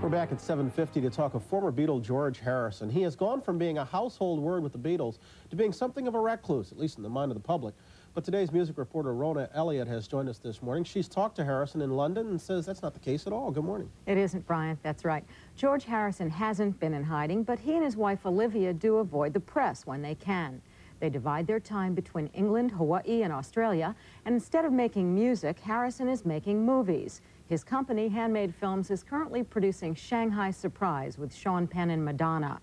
We're back at 7:50 to talk of former Beatle George Harrison. He has gone from being a household word with the Beatles to being something of a recluse, at least in the mind of the public. But today's music reporter Rona Elliott has joined us this morning. She's talked to Harrison in London and says that's not the case at all. Good morning. It isn't, Brian. That's right. George Harrison hasn't been in hiding, but he and his wife Olivia do avoid the press when they can. They divide their time between England, Hawaii, and Australia, and instead of making music, Harrison is making movies. His company, Handmade Films, is currently producing Shanghai Surprise with Sean Penn and Madonna.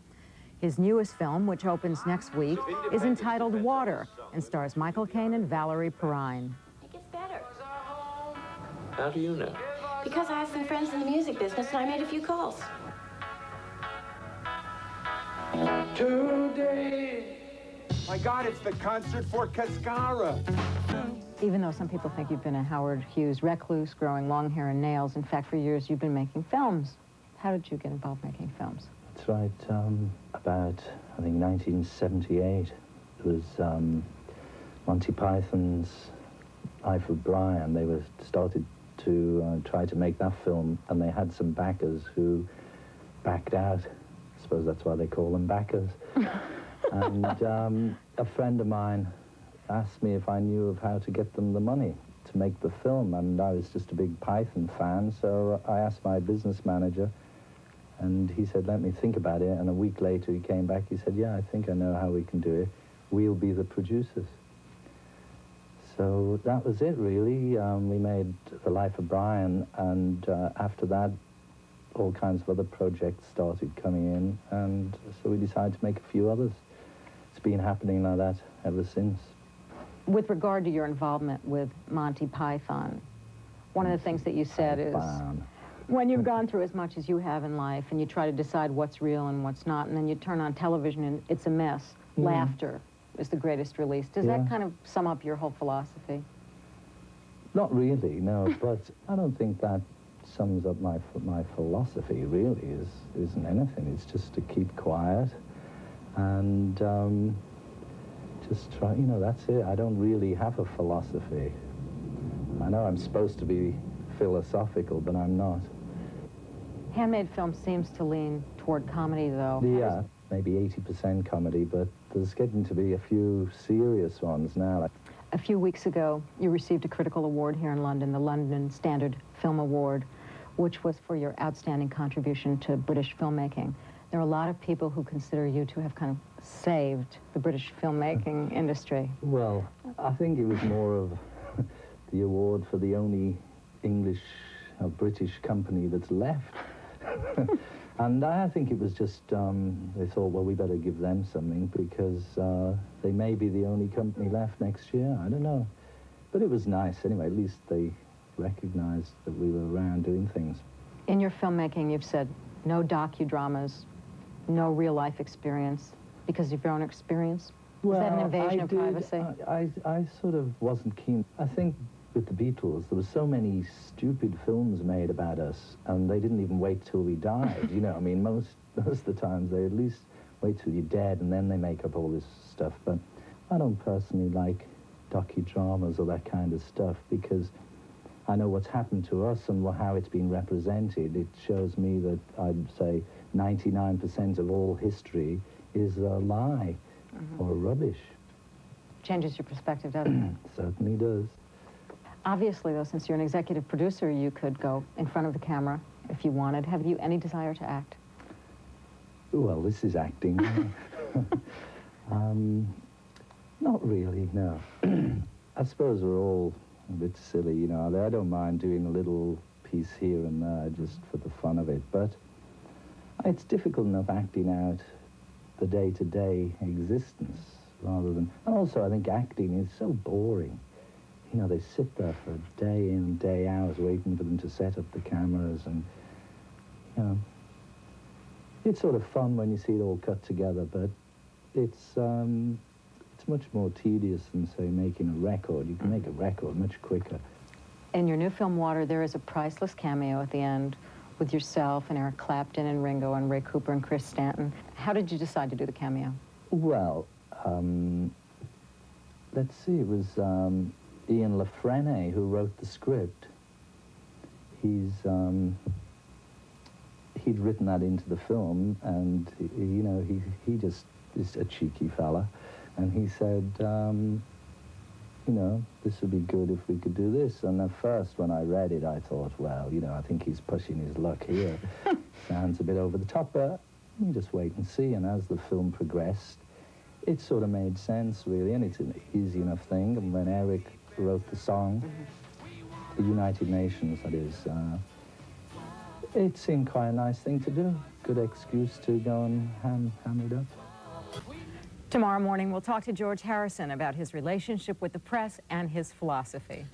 His newest film, which opens next week, is entitled Water and stars Michael Caine and Valerie Perrine. It gets better. How do you know? Because I have some friends in the music business and I made a few calls. Today, my God, it's the concert for Cascara. Even though some people think you've been a Howard Hughes recluse, growing long hair and nails, in fact, for years you've been making films. How did you get involved making films? That's right. About, I think, 1978. It was Monty Python's Life of Brian. They were started to try to make that film, and they had some backers who backed out. I suppose that's why they call them backers. And a friend of mine asked me if I knew of how to get them the money to make the film, and I was just a big Python fan, so I asked my business manager, and he said, let me think about it, and a week later he came back, he said, yeah, I think I know how we can do it. We'll be the producers. So that was it, really. We made The Life of Brian, and after that, all kinds of other projects started coming in, and so we decided to make a few others. It's been happening like that ever since. With regard to your involvement with Monty Python, one of the things that you said is, when you've gone through as much as you have in life and you try to decide what's real and what's not, and then you turn on television and it's a mess, laughter is the greatest release. Does that kind of sum up your whole philosophy? Not really, no, but I don't think that sums up my philosophy, really. Isn't anything. It's just to keep quiet and just try, you know, that's it. I don't really have a philosophy. I know I'm supposed to be philosophical, but I'm not. Handmade Film seems to lean toward comedy, though. Yeah, maybe 80% comedy, but there's getting to be a few serious ones now. A few weeks ago, you received a critical award here in London, the London Standard Film Award, which was for your outstanding contribution to British filmmaking. There are a lot of people who consider you to have kind of saved the British filmmaking industry. Well, I think it was more of the award for the only English or British company that's left. And I think it was just, they thought, well, we better give them something because they may be the only company left next year. I don't know. But it was nice anyway. At least they recognized that we were around doing things. In your filmmaking, you've said no docudramas, no real-life experience, because of your own experience? Well, is that an invasion of privacy? I sort of wasn't keen. I think with the Beatles, there were so many stupid films made about us, and they didn't even wait till we died, you know. I mean, most of the times they at least wait till you're dead, and then they make up all this stuff. But I don't personally like docudramas or that kind of stuff, because I know what's happened to us and how it's been represented. It shows me that I'd say 99% of all history is a lie or rubbish. Changes your perspective, doesn't it? Certainly does. Obviously, though, since you're an executive producer, you could go in front of the camera if you wanted. Have you any desire to act? Well, this is acting. Not really, no. I suppose we're all a bit silly, you know. I don't mind doing a little piece here and there just for the fun of it, but it's difficult enough acting out the day-to-day existence rather than... And also, I think acting is so boring. You know, they sit there for day in, day out, waiting for them to set up the cameras, and, you know, it's sort of fun when you see it all cut together, but it's much more tedious than, say, making a record. You can make a record much quicker. In your new film, Water, there is a priceless cameo at the end with yourself and Eric Clapton and Ringo and Ray Cooper and Chris Stanton. How did you decide to do the cameo? Well, let's see, it was Ian La Frenais who wrote the script. He he'd written that into the film, and you know, he just is a cheeky fella, and he said, you know, this would be good if we could do this. And at first, when I read it, I thought, well, you know, I think he's pushing his luck here. Sounds a bit over the top, but you just wait and see. And as the film progressed, it sort of made sense, really, and it's an easy enough thing. And when Eric wrote the song, the United Nations, that is, it seemed quite a nice thing to do. Good excuse to go and ham it up. Tomorrow morning, we'll talk to George Harrison about his relationship with the press and his philosophy.